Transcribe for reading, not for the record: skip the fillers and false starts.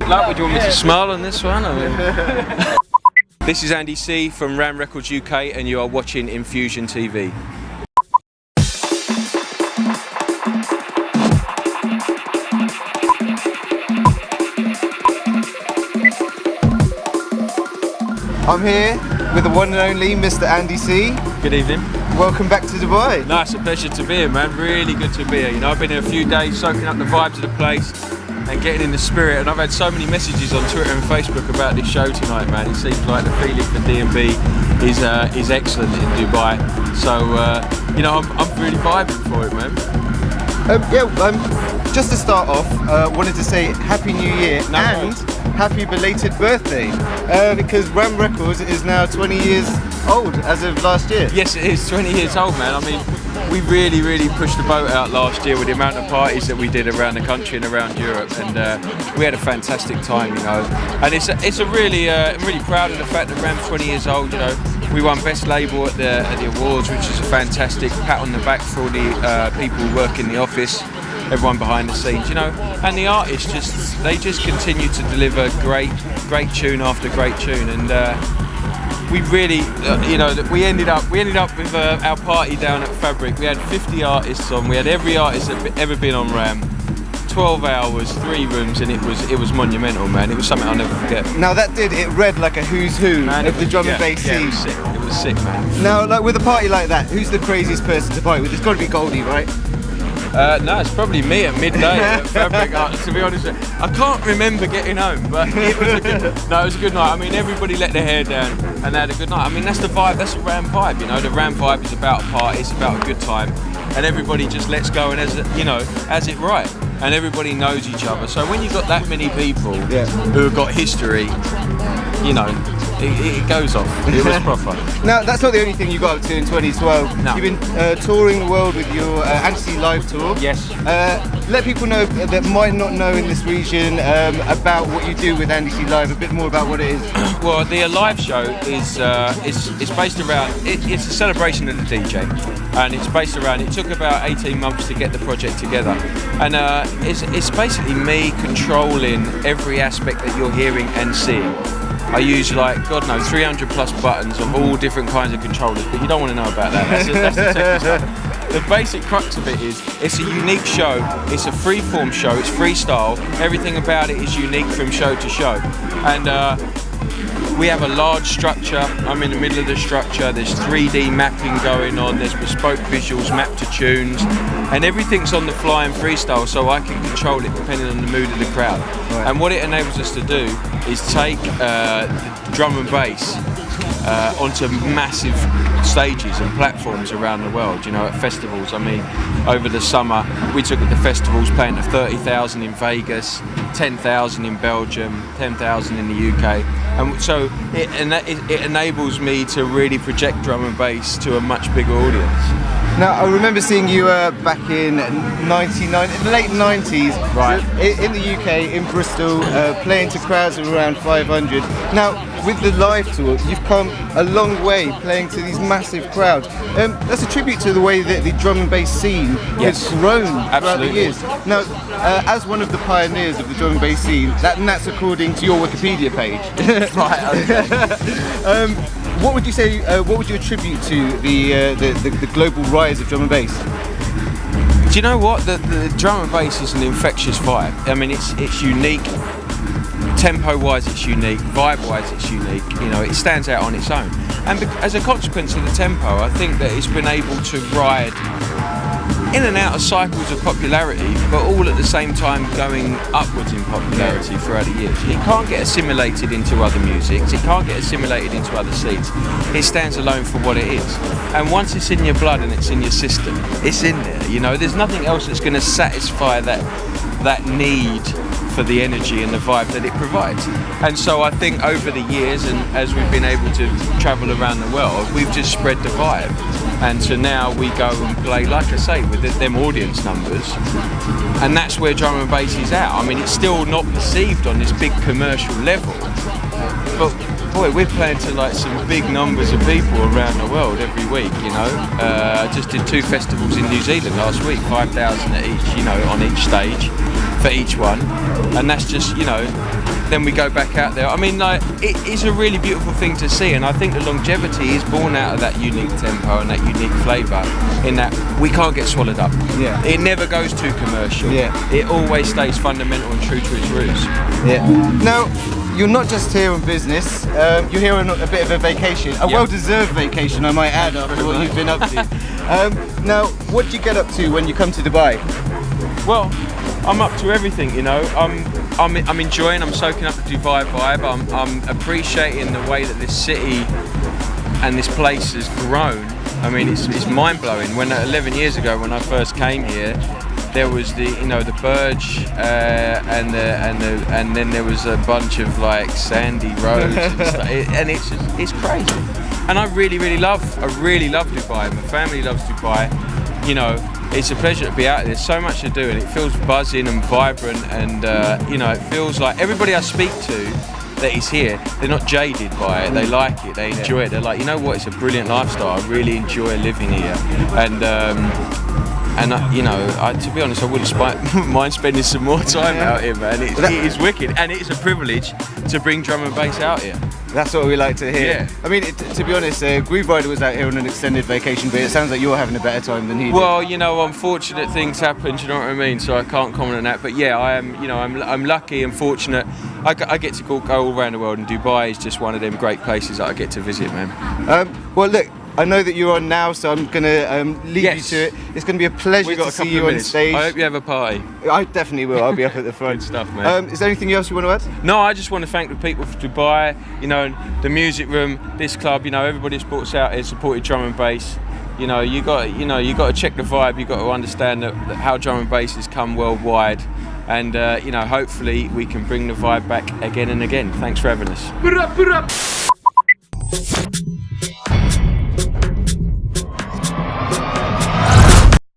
luck. Would you want me to smile on this one? This is Andy C from Ram Records UK, and you are watching Infusion TV. I'm here with the one and only Mr. Andy C. Good evening. Welcome back to Dubai. No, it's a pleasure to be here, man. Really good to be here. You know, I've been here a few days soaking up the vibes of the place and getting in the spirit, and I've had so many messages on Twitter and Facebook about this show tonight, man. It seems like the feeling for D&B is excellent in Dubai. So, you know, I'm really vibing for it, man. Just to start off, wanted to say Happy New Year and happy belated birthday, because Ram Records is now 20 years old as of last year. Yes, it is 20 years old, man. I mean, we really pushed the boat out last year with the amount of parties that we did around the country and around Europe, and we had a fantastic time, you know. And it's a really, I'm really proud of the fact that Ram's 20 years old. You know, we won Best Label at the awards, which is a fantastic pat on the back for all the people who work in the office, everyone behind the scenes, you know. And the artists just continue to deliver great tune after great tune, and we really, you know, we ended up with our party down at Fabric. We had 50 artists on. We had every artist that ever been on Ram. 12 hours, 3 rooms, and it was monumental, man. It was something I'll never forget. Now it read like a who's who of the drum and bass scene. It was sick, man. Now, like with a party like that, who's the craziest person to party with? It's got to be Goldie, right? No, it's probably me at midday at Fabric. To be honest, I can't remember getting home, but it was a good night. I mean, everybody let their hair down and they had a good night. I mean, that's the vibe. That's the Ram vibe. You know, the Ram vibe is about a party. It's about a good time, and everybody just lets go and as it right. And everybody knows each other. So when you've got that many people who have got history, you know, it goes off. It was proper. Now, that's not the only thing you got up to in 2012. No. You've been touring the world with your Anti Live tour. Yes. Let people know that might not know in this region about what you do with Anti Live, a bit more about what it is. Well, the Alive show is based around, it's a celebration of the DJ. And it's based around, it took about 18 months to get the project together. And it's basically me controlling every aspect that you're hearing and seeing. I use, like, God knows, 300 plus buttons of all different kinds of controllers, but you don't want to know about that. That's the technical stuff. The basic crux of it is, it's a unique show, it's a free-form show, it's freestyle, everything about it is unique from show to show. And we have a large structure. I'm in the middle of the structure. There's 3D mapping going on. There's bespoke visuals mapped to tunes, and everything's on the fly and freestyle, so I can control it depending on the mood of the crowd. Right. And what it enables us to do is take drum and bass onto massive stages and platforms around the world, you know, at festivals. I mean, over the summer we took it to festivals playing to 30,000 in Vegas, 10,000 in Belgium, 10,000 in the UK, and so it enables me to really project drum and bass to a much bigger audience. Now, I remember seeing you back in the late 90s, right, in the UK, in Bristol, playing to crowds of around 500. Now, with the live tour, you've come a long way playing to these massive crowds. That's a tribute to the way that the drum and bass scene has grown throughout the years. Now, as one of the pioneers of the drum and bass scene, that's according to your Wikipedia page. Right. Okay. What would you say? What would you attribute to the global rise of drum and bass? Do you know what? The drum and bass is an infectious vibe. I mean, it's unique. Tempo-wise, it's unique. Vibe-wise, it's unique. You know, it stands out on its own. And as a consequence of the tempo, I think that it's been able to ride in and out of cycles of popularity, but all at the same time going upwards in popularity throughout the years. It can't get assimilated into other musics, it can't get assimilated into other seeds. It stands alone for what it is. And once it's in your blood and it's in your system, it's in there, you know. There's nothing else that's going to satisfy that need for the energy and the vibe that it provides. And so I think over the years, and as we've been able to travel around the world, we've just spread the vibe. And so now we go and play, like I say, with them audience numbers, and that's where drum and bass is at. I mean, it's still not perceived on this big commercial level, but boy, we're playing to like some big numbers of people around the world every week, you know. I just did 2 festivals in New Zealand last week, 5,000 at each, you know, on each stage. for each one, and that's just, you know, then we go back out there. I mean, like, it is a really beautiful thing to see, and I think the longevity is born out of that unique tempo and that unique flavour, in that we can't get swallowed up. Yeah. It never goes too commercial. Yeah. It always stays fundamental and true to its roots. Yeah. Now, you're not just here on business, you're here on a bit of a vacation, a well-deserved vacation, I might add, after what you've been up to. Now, what do you get up to when you come to Dubai? Well, I'm up to everything, you know. I'm enjoying, I'm soaking up the Dubai vibe. I'm appreciating the way that this city and this place has grown. I mean, it's mind-blowing. When 11 years ago, when I first came here, there was the Burj, and then there was a bunch of like sandy roads and stuff. And it's crazy. And I really love Dubai. My family loves Dubai. You know, it's a pleasure to be out there. There's so much to do, and it feels buzzing and vibrant, and you know, it feels like everybody I speak to that is here, they're not jaded by it. They like it. They enjoy it. They're like, you know what? It's a brilliant lifestyle. I really enjoy living here, and you know, to be honest, I wouldn't mind spending some more time out here, man. It is wicked, and it's a privilege to bring drum and bass out here. That's what we like to hear. Yeah. I mean, to be honest, Groove Rider was out here on an extended vacation, but it sounds like you're having a better time than he did. Well, you know, unfortunate things happen, do you know what I mean? So I can't comment on that. But yeah, I am, you know, I'm lucky and fortunate. I get to go all around the world, and Dubai is just one of them great places that I get to visit, man. Well, look, I know that you're on now, so I'm going to leave you to it. It's going to be a pleasure to see you on stage. I hope you have a party. I definitely will. I'll be up at the front. Good stuff, man. Is there anything else you want to add? No, I just want to thank the people for Dubai, you know, the music room, this club, you know, everybody that's brought us out here, supported drum and bass. You know, you got to check the vibe. You got to understand that how drum and bass has come worldwide, and you know, hopefully we can bring the vibe back again and again. Thanks for having us.